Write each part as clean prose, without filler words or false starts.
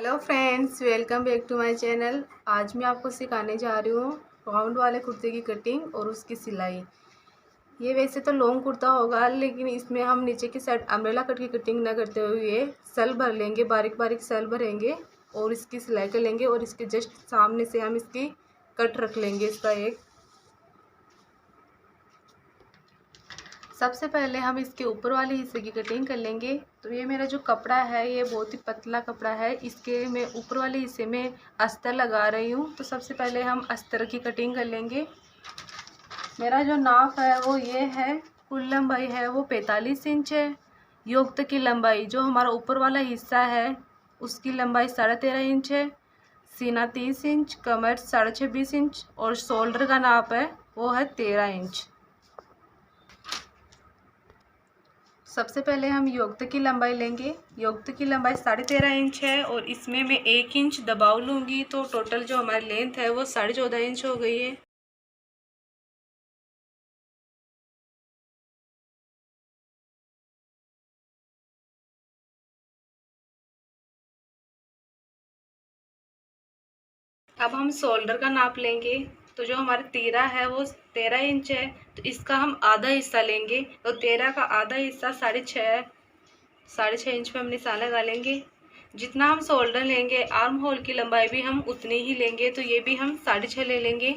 Hello friends, welcome back to my channel. आज मैं आपको सिखाने जा रही हूँ राउंड वाले कुर्ते की कटिंग और उसकी सिलाई। ये वैसे तो लॉन्ग कुर्ता होगा, लेकिन इसमें हम नीचे की साइड अम्ब्रेला कट की कटिंग ना करते हुए सल भर लेंगे, बारीक बारीक सल भरेंगे और इसकी सिलाई कर लेंगे। और इसके जस्ट सामने से हम इसकी कट रख लेंगे। इसका एक सबसे पहले हम इसके ऊपर वाले हिस्से की कटिंग कर लेंगे। तो ये मेरा जो कपड़ा है ये बहुत ही पतला कपड़ा है, इसके मैं ऊपर वाले हिस्से में अस्तर लगा रही हूँ। तो सबसे पहले हम अस्तर की कटिंग कर लेंगे। मेरा जो नाप है वो ये है, कुल लंबाई है वो 45 इंच है। योक की लंबाई जो हमारा ऊपर वाला हिस्सा है उसकी लंबाई 13.5 इंच है। सीना 30 इंच, कमर 26.5 इंच और शोल्डर का नाप है वो है 13 इंच। सबसे पहले हम योक की लंबाई लेंगे। योक की लंबाई 13.5 इंच है और इसमें मैं 1 इंच दबाव लूँगी, तो टोटल जो हमारी लेंथ है वो 14.5 इंच हो गई है। अब हम शोल्डर का नाप लेंगे। तो जो हमारा तीरा है वो 13 इंच है, तो इसका हम आधा हिस्सा लेंगे। तो 13 का आधा हिस्सा 6.5 इंच पे हम निशान लगा लेंगे। जितना हम शोल्डर लेंगे आर्म होल की लंबाई भी हम उतनी ही लेंगे, तो ये भी हम 6.5 ले लेंगे।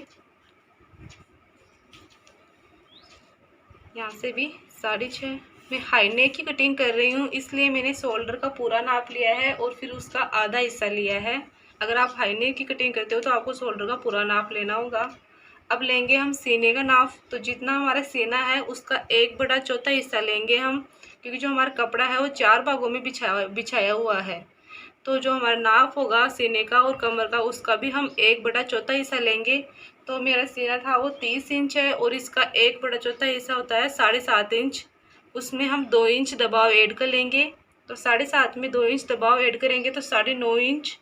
यहाँ से भी 6.5। मैं हाई नेक की कटिंग कर रही हूँ, इसलिए मैंने शोल्डर का पूरा नाप लिया है और फिर उसका आधा हिस्सा लिया है। अगर आप हाई नेक की कटिंग करते हो तो आपको शोल्डर का पूरा नाप लेना होगा। अब लेंगे हम सीने का नाप। तो जितना हमारा सीना है उसका 1/4 हिस्सा लेंगे हम, क्योंकि जो हमारा कपड़ा है वो 4 भागों में बिछाया हुआ है। तो जो हमारा नाप होगा सीने का और कमर का उसका भी हम 1/4 हिस्सा लेंगे। तो मेरा सीना था वो 30 इंच है और इसका 1/4 हिस्सा होता है 7.5 इंच। उसमें हम 2 इंच दबाव ऐड कर लेंगे। तो 7.5 में 2 इंच दबाव ऐड करेंगे तो 9.5 इंच।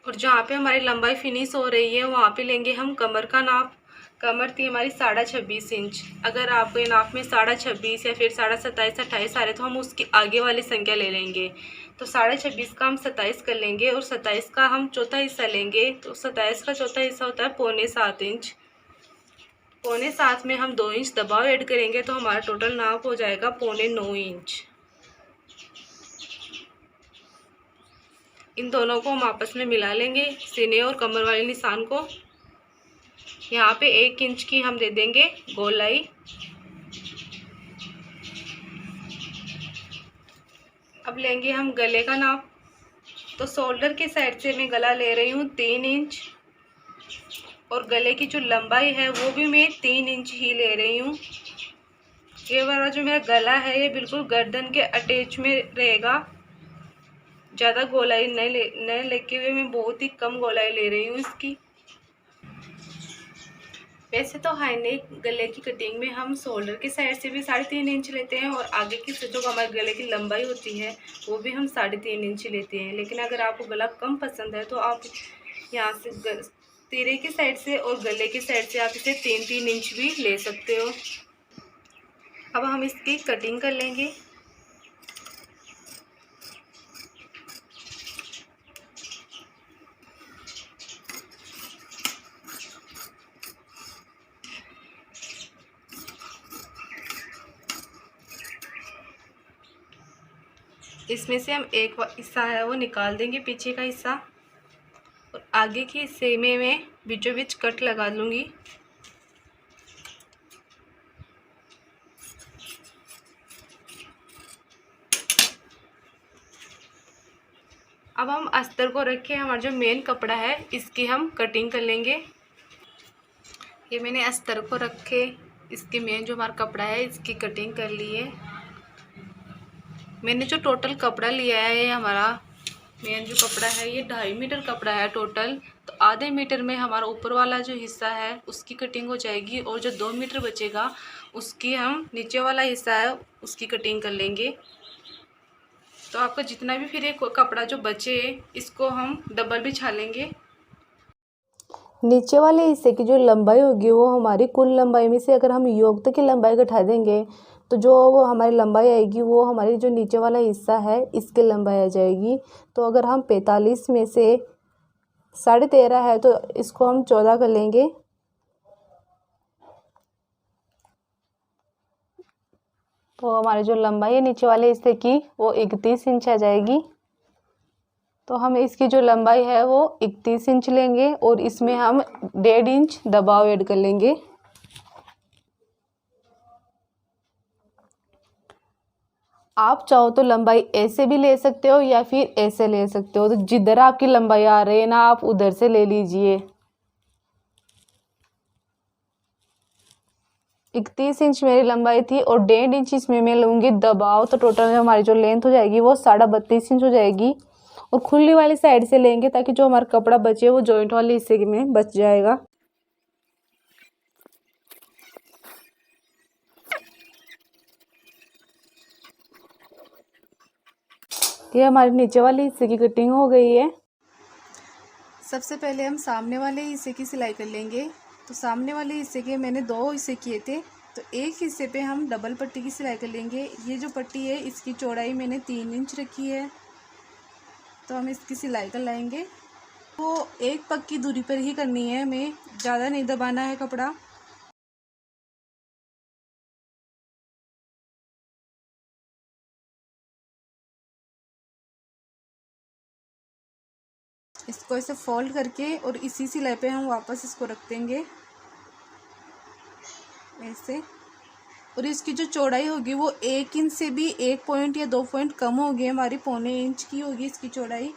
और जहाँ पे हमारी लंबाई फिनिश हो रही है वहाँ पे लेंगे हम कमर का नाप। कमर थी हमारी 26.5 इंच। अगर आपके नाप में 26.5 या फिर 27.5 28 आ रहे तो हम उसकी आगे वाली संख्या ले लेंगे। तो 26.5 का हम 27 कर लेंगे और 27 का हम चौथा हिस्सा लेंगे। तो 27 का चौथा हिस्सा होता है 6.25 इंच। 6.25 में हम 2 इंच दबाव ऐड करेंगे तो हमारा टोटल नाप हो जाएगा 9.25 इंच। इन दोनों को हम आपस में मिला लेंगे, सीने और कमर वाले निशान को। यहाँ पे 1 इंच की हम दे देंगे गोलाई। अब लेंगे हम गले का नाप। तो शोल्डर की साइड से मैं गला ले रही हूँ 3 इंच और गले की जो लंबाई है वो भी मैं 3 इंच ही ले रही हूँ। ये वाला जो मेरा गला है ये बिल्कुल गर्दन के अटैच में रहेगा। ज़्यादा गोलाई नहीं लेके हुए मैं बहुत ही कम गोलाई ले रही हूँ इसकी। वैसे तो हाई नेक गले की कटिंग में हम शोल्डर की साइड से भी 3.5 इंच लेते हैं और आगे की जो हमारे गले की लंबाई होती है वो भी हम 3.5 इंच लेते हैं। लेकिन अगर आपको गला कम पसंद है तो आप यहाँ से तीरे की साइड से और गले की साइड से आप इसे 3-3 इंच भी ले सकते हो। अब हम इसकी कटिंग कर लेंगे। इसमें से हम एक हिस्सा है वो निकाल देंगे, पीछे का हिस्सा, और आगे के हिस्से में मैं बीचों बीच कट लगा लूँगी। अब हम अस्तर को रख के हमारा जो मेन कपड़ा है इसकी हम कटिंग कर लेंगे। ये मैंने अस्तर को रख के इसके मेन जो हमारा कपड़ा है इसकी कटिंग कर ली है। मैंने जो टोटल कपड़ा लिया है ये हमारा मेन जो कपड़ा है ये 2.5 मीटर कपड़ा है टोटल। तो आधे मीटर में हमारा ऊपर वाला जो हिस्सा है उसकी कटिंग हो जाएगी और जो 2 मीटर बचेगा उसकी हम नीचे वाला हिस्सा है उसकी कटिंग कर लेंगे। तो आपका जितना भी फिर एक कपड़ा जो बचे इसको हम डबल बिछा लेंगे। नीचे वाले हिस्से की जो लंबाई होगी वो हमारी कुल लंबाई में से अगर हम योक की लंबाई घटा देंगे तो जो वो हमारी लंबाई आएगी वो हमारी जो नीचे वाला हिस्सा है इसकी लंबाई आ जाएगी। तो अगर हम 45 में से 13.5 है तो इसको हम 14 कर लेंगे। तो हमारी जो लंबाई है नीचे वाले हिस्से की वो 31 इंच आ जाएगी। तो हम इसकी जो लंबाई है वो 31 इंच लेंगे और इसमें हम 1.5 इंच दबाव ऐड कर लेंगे। आप चाहो तो लंबाई ऐसे भी ले सकते हो या फिर ऐसे ले सकते हो, तो जिधर आपकी लंबाई आ रही है ना आप उधर से ले लीजिए। 31 इंच मेरी लंबाई थी और 1.5 इंच इसमें मैं लूँगी दबाव, तो टोटल हमारी जो लेंथ हो जाएगी वो 32.5 इंच हो जाएगी। और खुली वाली साइड से लेंगे ताकि जो हमारा कपड़ा बचे वो जॉइंट वाले हिस्से में बच जाएगा। ये हमारे नीचे वाले हिस्से की कटिंग हो गई है। सबसे पहले हम सामने वाले हिस्से की सिलाई कर लेंगे। तो सामने वाले हिस्से के मैंने 2 हिस्से किए थे, तो एक हिस्से पे हम डबल पट्टी की सिलाई कर लेंगे। ये जो पट्टी है इसकी चौड़ाई मैंने 3 इंच रखी है, तो हम इसकी सिलाई कर लाएंगे। वो एक पग की दूरी पर ही करनी है, हमें ज़्यादा नहीं दबाना है कपड़ा। इसको ऐसे फोल्ड करके और इसी सिलाई पे हम वापस इसको रख देंगे ऐसे। और इसकी जो चौड़ाई होगी वो 1 इंच से भी 1 पॉइंट या 2 पॉइंट कम होगी, हमारी 1.25 इंच की होगी इसकी चौड़ाई।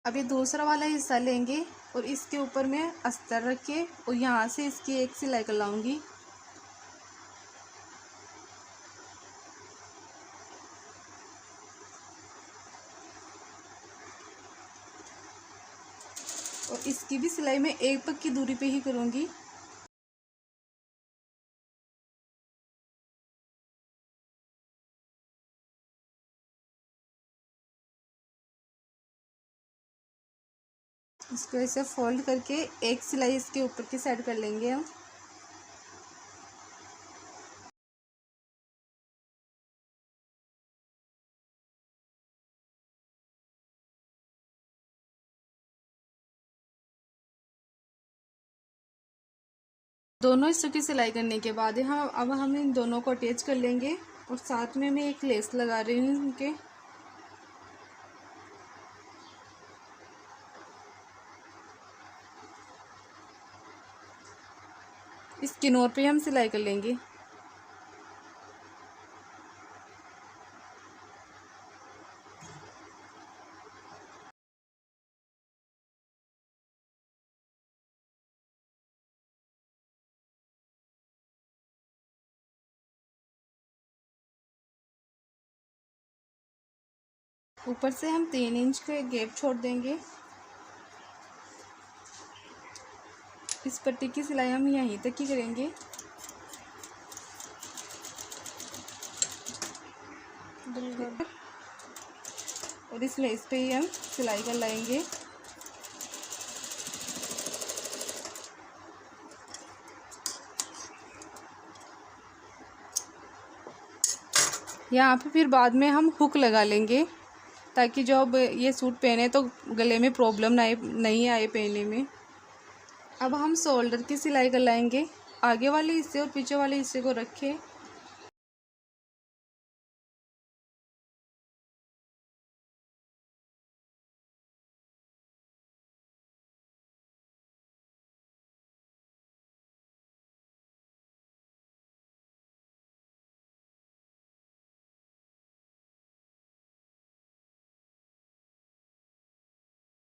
अब ये दूसरा वाला हिस्सा लेंगे और इसके ऊपर मैं अस्तर रख के और यहाँ से इसकी एक सिलाई कर लाऊंगी। और इसकी भी सिलाई मैं एक पग की दूरी पे ही करूँगी। इसको ऐसे फोल्ड करके एक सिलाई इसके ऊपर की साइड कर लेंगे हम। दोनों हिस्सों की सिलाई करने के बाद हम इन दोनों को अटैच कर लेंगे और साथ में मैं एक लेस लगा रही हूँ उनके। इस किनार पे हम सिलाई कर लेंगे। ऊपर से हम 3 इंच का गैप छोड़ देंगे। इस पट्टी की सिलाई हम यहीं तक ही करेंगे। और इस लेस पे ही हम सिलाई कर लाएंगे। यहाँ पे फिर बाद में हम हुक लगा लेंगे ताकि जब ये सूट पहने तो गले में प्रॉब्लम नहीं आए पहनने में। अब हम शोल्डर की सिलाई कर लाएंगे। आगे वाले हिस्से और पीछे वाले हिस्से को रखें।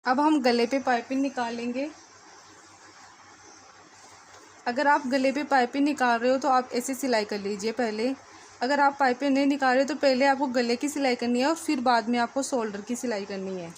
अब हम गले पे पाइपिंग निकालेंगे। अगर आप गले पे पाइपिंग निकाल रहे हो तो आप ऐसे सिलाई कर लीजिए पहले। अगर आप पाइपिंग नहीं निकाल रहे तो पहले आपको गले की सिलाई करनी है और फिर बाद में आपको शोल्डर की सिलाई करनी है।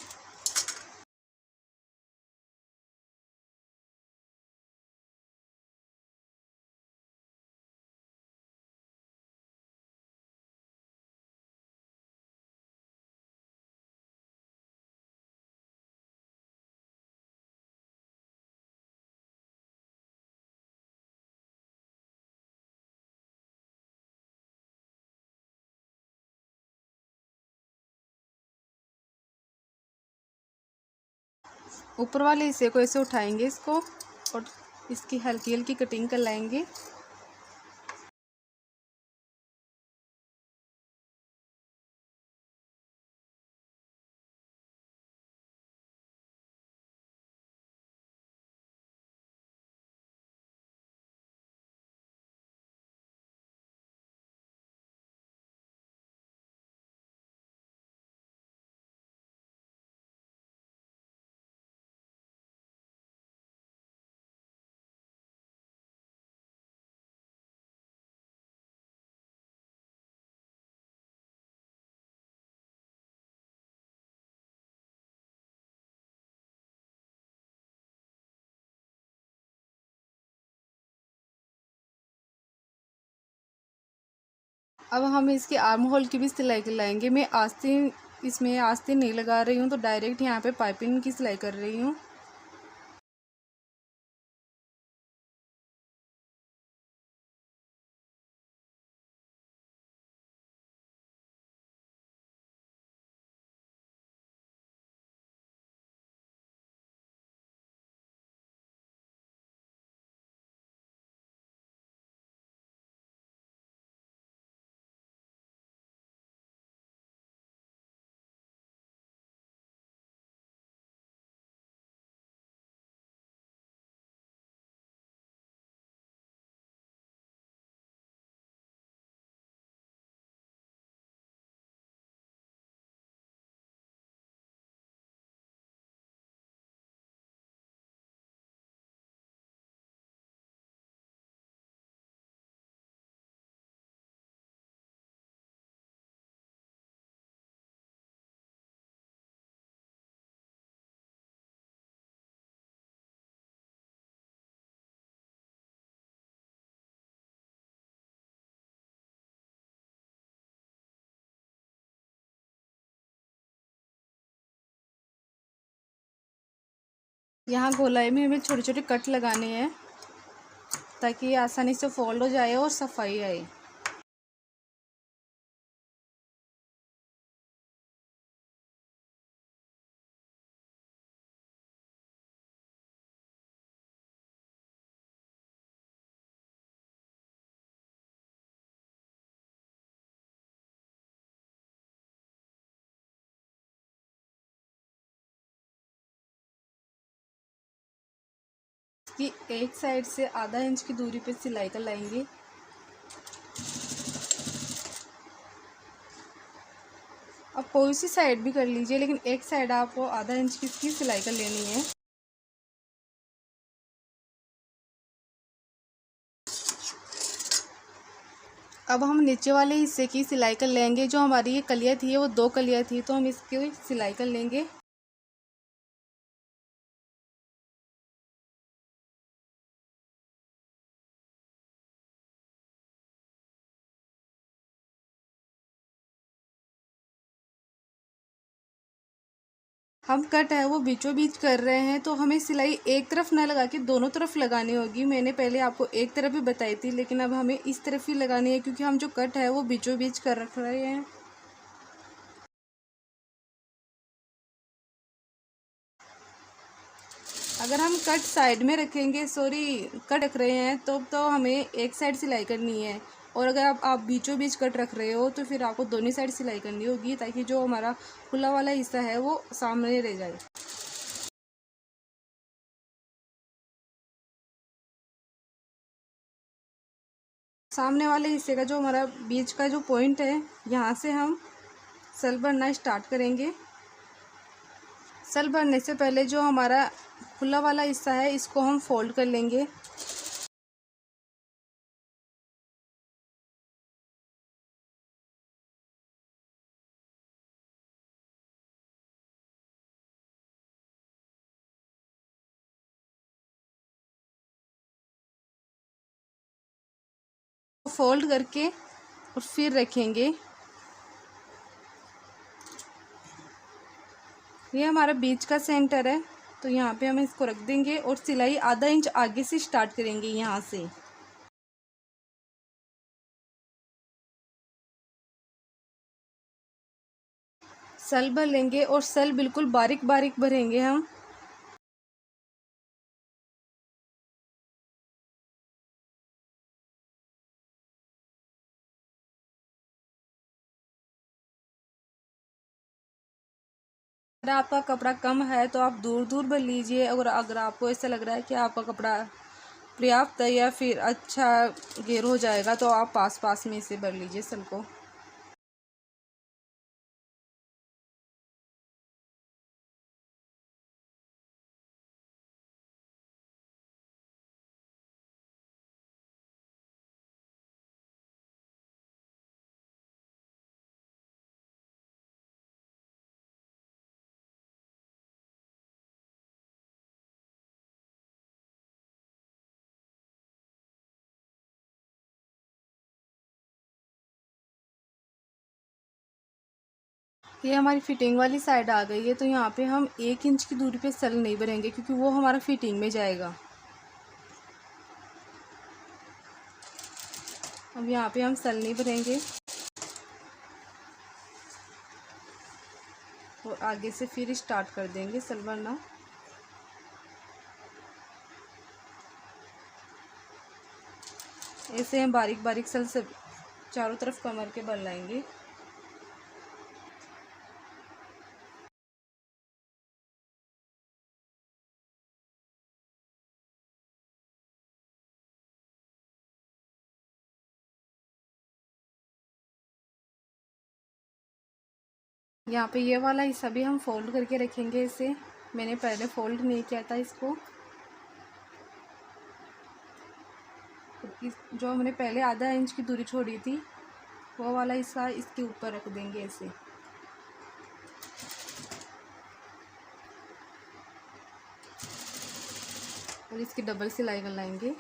ऊपर वाले हिस्से को ऐसे उठाएंगे इसको और इसकी हल्की हल्की कटिंग कर लाएंगे। अब हम इसके आर्म होल की भी सिलाई कर लाएंगे। मैं आस्तीन इसमें आस्तीन नहीं लगा रही हूँ, तो डायरेक्ट यहाँ पे पाइपिंग की सिलाई कर रही हूँ। यहाँ गोलाई में हमें छोटे छोटे कट लगाने हैं ताकि ये आसानी से फोल्ड हो जाए और सफाई आए। कि एक साइड से आधा इंच की दूरी पे सिलाई कर लाएंगे। अब कोई सी साइड भी कर लीजिए, लेकिन एक साइड आपको आधा इंच की इसकी सिलाई कर लेनी है। अब हम नीचे वाले हिस्से की सिलाई कर लेंगे। जो हमारी ये कलियाँ थी वो 2 कलियाँ थी, तो हम इसकी सिलाई कर लेंगे। हम कट है वो बीचों बीच कर रहे हैं, तो हमें सिलाई एक तरफ ना लगा के दोनों तरफ लगानी होगी। मैंने पहले आपको एक तरफ भी बताई थी, लेकिन अब हमें इस तरफ ही लगानी है क्योंकि हम जो कट है वो बीचों बीच कर रख रहे हैं। अगर हम कट साइड में रखेंगे, कट रख रहे हैं, तो हमें एक साइड सिलाई करनी है। और अगर आप बीचों बीच कट रख रहे हो तो फिर आपको दोनों साइड सिलाई करनी होगी, ताकि जो हमारा खुला वाला हिस्सा है वो सामने रह जाए। सामने वाले हिस्से का जो हमारा बीच का जो पॉइंट है, यहाँ से हम सल भरना स्टार्ट करेंगे। सल भरने से पहले जो हमारा खुला वाला हिस्सा है इसको हम फोल्ड कर लेंगे। फोल्ड करके और फिर रखेंगे। ये हमारा बीच का सेंटर है, तो यहाँ पे हम इसको रख देंगे और सिलाई आधा इंच आगे से स्टार्ट करेंगे। यहाँ से सल भर लेंगे और सल बिल्कुल बारीक बारीक भरेंगे हम। अगर आपका कपड़ा कम है तो आप दूर दूर भर लीजिए, और अगर आपको ऐसा लग रहा है कि आपका कपड़ा पर्याप्त है या फिर अच्छा घेर हो जाएगा तो आप पास पास में इसे भर लीजिए सल को। ये हमारी फिटिंग वाली साइड आ गई है, तो यहाँ पे हम 1 इंच की दूरी पे सल नहीं भरेंगे क्योंकि वो हमारा फिटिंग में जाएगा। अब यहाँ पे हम सल नहीं भरेंगे और आगे से फिर स्टार्ट कर देंगे सल भरना। ऐसे हम बारीक बारीक सल से चारों तरफ कमर के भर लाएंगे। यहाँ पे ये वाला हिस्सा भी हम फोल्ड करके रखेंगे। इसे मैंने पहले फोल्ड नहीं किया था इसको, जो हमने पहले आधा इंच की दूरी छोड़ी थी वो वाला हिस्सा इसके ऊपर रख देंगे ऐसे। और इसकी डबल सिलाई कर लाएंगे।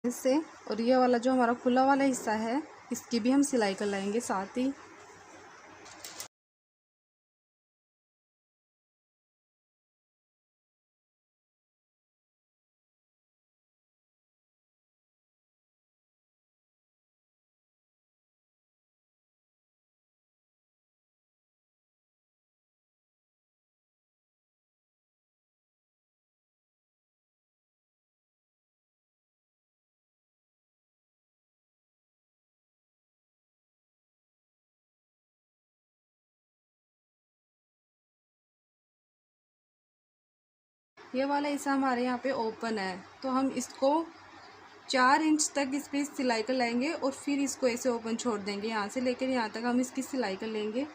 इससे और ये वाला जो हमारा खुला वाला हिस्सा है इसकी भी हम सिलाई कर लाएंगे साथ ही। ये वाला हिस्सा हमारे यहाँ पे ओपन है, तो हम इसको 4 इंच तक इस पर सिलाई कर लाएंगे और फिर इसको ऐसे ओपन छोड़ देंगे। यहाँ से लेकर यहाँ तक हम इसकी सिलाई कर लेंगे।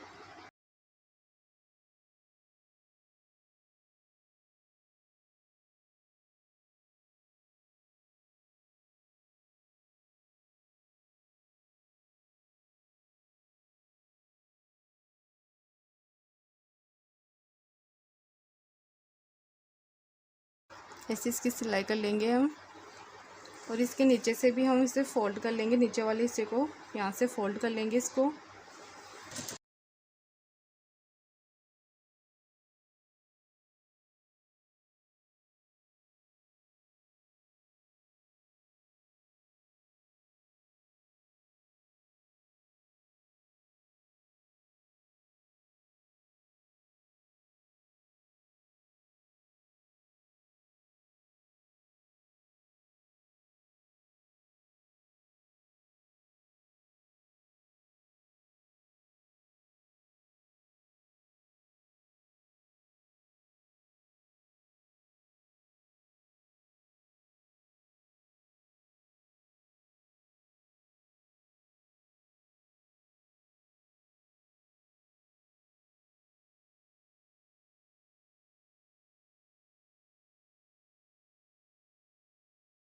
ऐसे इसकी सिलाई कर लेंगे हम, और इसके नीचे से भी हम इसे फोल्ड कर लेंगे। नीचे वाले हिस्से को यहाँ से फोल्ड कर लेंगे इसको।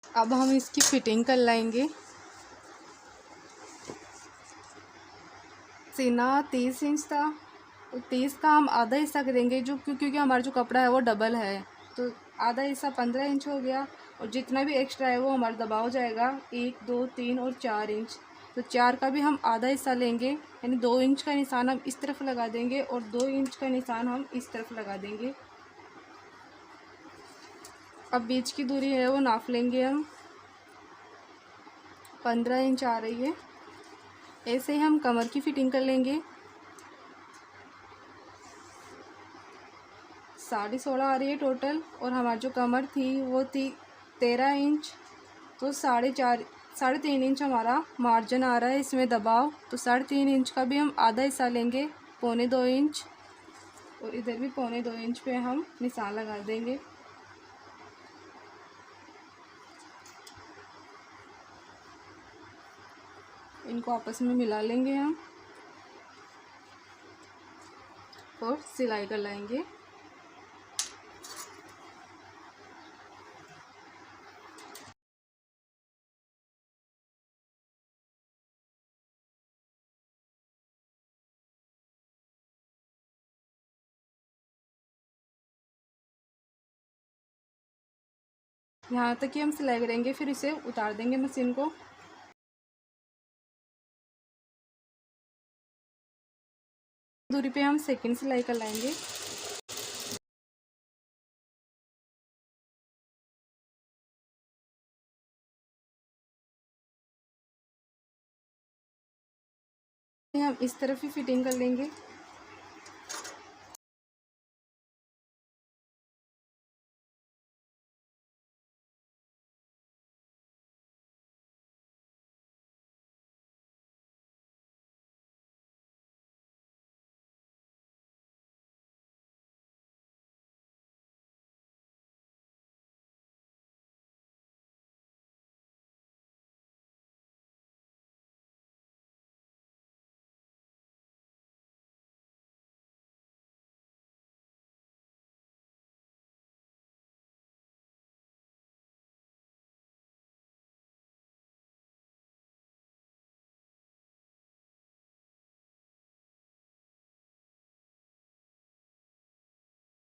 अब हम इसकी फिटिंग कर लाएंगे। सीना 30 इंच था, तो 30 का हम आधा हिस्सा करेंगे जो क्योंकि हमारा जो कपड़ा है वो डबल है, तो आधा हिस्सा 15 इंच हो गया। और जितना भी एक्स्ट्रा है वो हमारा दबा हो जाएगा 1 2 3 और 4 इंच। तो 4 का भी हम आधा हिस्सा लेंगे, यानी 2 इंच का निशान हम इस तरफ लगा देंगे और 2 इंच का निशान हम इस तरफ लगा देंगे। अब बीच की दूरी है वो नाप लेंगे हम। 15 इंच आ रही है। ऐसे ही हम कमर की फिटिंग कर लेंगे। 16.5 आ रही है टोटल, और हमारी जो कमर थी वो थी 13 इंच, तो 3.5 इंच हमारा मार्जिन आ रहा है इसमें दबाव। तो 3.5 इंच का भी हम आधा हिस्सा लेंगे, 1.25 इंच, और इधर भी 1.25 इंच पे हम निशान लगा देंगे। इनको आपस में मिला लेंगे हम और सिलाई कर लाएंगे। यहाँ तक कि हम सिलाई करेंगे, फिर इसे उतार देंगे मशीन को। दूरी पे हम सेकंड सिलाई कर लाएंगे। हम इस तरफ ही फिटिंग कर लेंगे।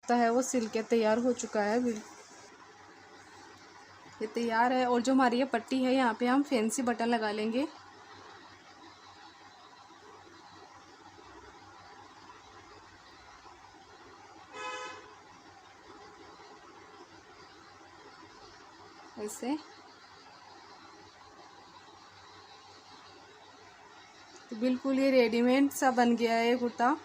है वो सिल के तैयार हो चुका है। ये तैयार है, और जो हमारी ये पट्टी है यहाँ पे हम फैंसी बटन लगा लेंगे। ऐसे तो बिल्कुल ये रेडीमेड सा बन गया है कुर्ता।